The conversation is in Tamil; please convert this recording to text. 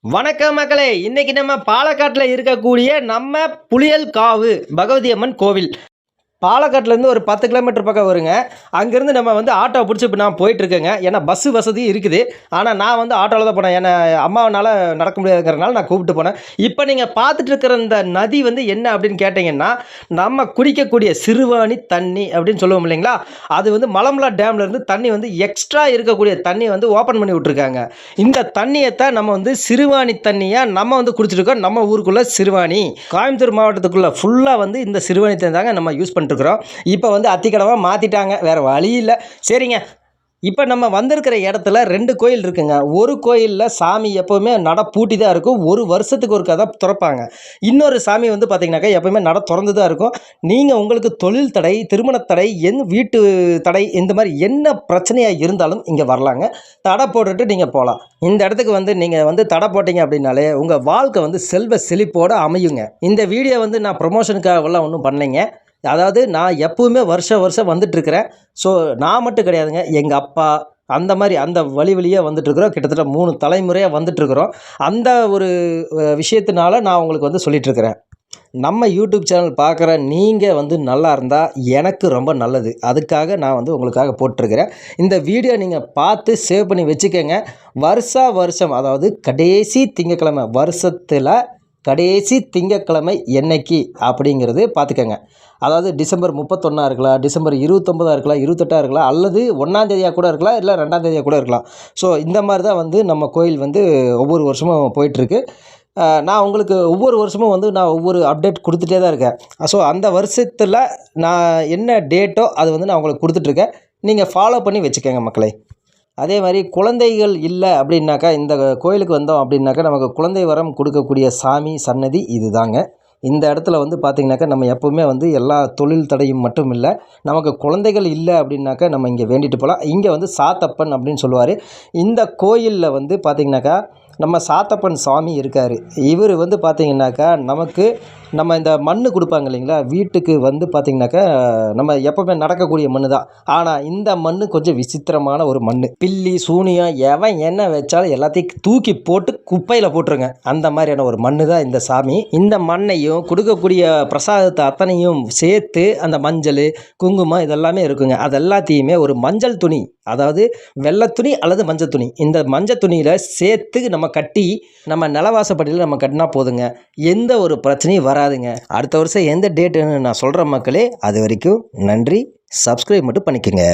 வணக்கம் மக்களே! இன்னைக்கு நம்ம பாலக்காட்டுல இருக்கக்கூடிய நம்ம புலியல் காவு பகவதி அம்மன் கோவில். பாலக்காட்டுலேருந்து ஒரு 10 கிலோமீட்டர் பக்கம் வருங்க. அங்கேருந்து நம்ம வந்து ஆட்டோ பிடிச்சி இப்போ நான் போயிட்டுருக்கேங்க. ஏன்னா பஸ்ஸு வசதி இருக்குது. ஆனால் நான் வந்து ஆட்டோவில் தான் போனேன். ஏன்னா அம்மாவனால நடக்க முடியாதுங்கிறனால நான் கூப்பிட்டு போனேன். இப்போ நீங்கள் பார்த்துட்டு இருக்கிற இந்த நதி வந்து என்ன அப்படின்னு கேட்டிங்கன்னா, நம்ம குடிக்கக்கூடிய சிறுவாணி தண்ணி அப்படின்னு சொல்லுவோம் இல்லைங்களா? அது வந்து மலமலா டேம்லேருந்து தண்ணி வந்து எக்ஸ்ட்ரா இருக்கக்கூடிய தண்ணியை வந்து ஓப்பன் பண்ணி விட்ருக்காங்க. இந்த தண்ணியத்தான் நம்ம வந்து சிறுவாணி தண்ணியா நம்ம வந்து குடிச்சிருக்கோம். நம்ம ஊருக்குள்ள சிறுவாணி. கோயம்புத்தூர் மாவட்டத்துக்குள்ள ஃபுல்லா வந்து இந்த சிறுவாணி தண்ணி தாங்க நம்ம யூஸ் பண்ணிட்டுருக்கிறோம். இப்போ வந்து அத்திக்கடவா மாற்றிட்டாங்க. வேறு வழி இல்லை. சரிங்க. இப்போ நம்ம வந்திருக்கிற இடத்துல 2 கோயில் இருக்குங்க. ஒரு கோயிலில் சாமி எப்போவுமே நட பூட்டி தான் இருக்கும். ஒரு வருஷத்துக்கு ஒருக்கா தான் திறப்பாங்க. இன்னொரு சாமி வந்து பார்த்தீங்கன்னாக்கா எப்போவுமே நட திறந்து தான் இருக்கும். நீங்கள் உங்களுக்கு தொழில் தடை, திருமண தடை, வீட்டு தடை இந்த மாதிரி என்ன பிரச்சனையாக இருந்தாலும் இங்கே வரலாங்க. தடை போட்டுட்டு நீங்கள் போகலாம். இந்த இடத்துக்கு வந்து நீங்கள் வந்து தடை போட்டிங்க அப்படின்னாலே உங்கள் வாழ்க்கை வந்து செல்வ செழிப்போடு அமையுங்க. இந்த வீடியோ வந்து நான் ப்ரொமோஷனுக்காகலாம் ஒன்றும் பண்ணலைங்க. அதாவது நான் எப்பவுமே வருஷம் வந்துட்டுருக்கிறேன். ஸோ நான் மட்டும் கிடையாதுங்க. எங்கள் அப்பா அந்த மாதிரி அந்த வழியாக வந்துட்டுருக்குறோம். கிட்டத்தட்ட 3 தலைமுறையாக வந்துட்டுருக்குறோம். அந்த ஒரு விஷயத்தினால நான் உங்களுக்கு வந்து சொல்லிகிட்ருக்கிறேன். நம்ம யூடியூப் சேனல் பார்க்குற நீங்கள் வந்து நல்லா இருந்தால் எனக்கு ரொம்ப நல்லது. அதுக்காக நான் வந்து உங்களுக்காக போட்டிருக்கிறேன். இந்த வீடியோ நீங்கள் பார்த்து சேவ் பண்ணி வச்சுக்கோங்க. வருஷம் அதாவது கடைசி திங்கட்கிழமை வருஷத்தில் கடைசி திங்கட்கிழமை என்னைக்கு அப்படிங்கிறது பார்த்துக்கங்க. அதாவது டிசம்பர் 31 இருக்கலாம், டிசம்பர் 29 இருக்கலாம், 28 இருக்கலாம், அல்லது 1ஆம் தேதியாக கூட இருக்கலாம், இல்லை 2ஆம் தேதியாக கூட இருக்கலாம். ஸோ இந்த மாதிரி தான் வந்து நம்ம கோயில் வந்து ஒவ்வொரு வருஷமும் போயிட்டுருக்கு. நான் உங்களுக்கு ஒவ்வொரு வருஷமும் வந்து நான் ஒவ்வொரு அப்டேட் கொடுத்துட்டே தான் இருக்கேன். ஸோ அந்த வருஷத்தில் நான் என்ன டேட்டோ அது வந்து நான் உங்களுக்கு கொடுத்துட்ருக்கேன். நீங்கள் ஃபாலோ பண்ணி வச்சுக்கோங்க மக்களே. அதே மாதிரி குழந்தைகள் இல்லை அப்படின்னாக்கா இந்த கோயிலுக்கு வந்தோம் அப்படின்னாக்கா நமக்கு குழந்தை வரம் கொடுக்கக்கூடிய சாமி சன்னதி இது தாங்க. இந்த இடத்துல வந்து பார்த்திங்கனாக்கா நம்ம எப்போவுமே வந்து எல்லா தொழில் தடையும் மட்டும் இல்லை, நமக்கு குழந்தைகள் இல்லை அப்படின்னாக்கா நம்ம இங்கே வேண்டிட்டு போகலாம். இங்கே வந்து சாத்தப்பன் அப்படின்னு சொல்லுவார். இந்த கோயிலில் வந்து பார்த்திங்கனாக்கா நம்ம சாத்தப்பன் சாமி இருக்கார். இவர் வந்து பார்த்திங்கனாக்கா நமக்கு நம்ம இந்த மண் கொடுப்பாங்க இல்லைங்களா, வீட்டுக்கு வந்து பார்த்திங்கனாக்கா நம்ம எப்போவுமே நடக்கக்கூடிய மண் தான். ஆனால் இந்த மண் கொஞ்சம் விசித்திரமான ஒரு மண். பில்லி சூனியம் எவன் என்ன வச்சாலும் எல்லாத்தையும் தூக்கி போட்டு குப்பையில் போட்டுருங்க. அந்த மாதிரியான ஒரு மண் தான் இந்த சாமி. இந்த மண்ணையும் கொடுக்கக்கூடிய பிரசாதத்தை அத்தனையும் சேர்த்து அந்த மஞ்சள் குங்குமம் இதெல்லாமே இருக்குங்க. அது எல்லாத்தையுமே ஒரு மஞ்சள் துணி, அதாவது வெள்ளை துணி அல்லது மஞ்சள் துணி, இந்த மஞ்சள் துணியில் சேர்த்து நம்ம கட்டி நம்ம நிலவாசப்படியில் நம்ம கட்டினா போதுங்க. எந்த ஒரு பிரச்சனையும் வராதுங்க. அடுத்த வருஷம் எந்த டேட்டுன்னு நான் சொல்கிறேன் மக்களே. அது வரைக்கும் நன்றி. சப்ஸ்கிரைப் மட்டும் பண்ணிக்கோங்க.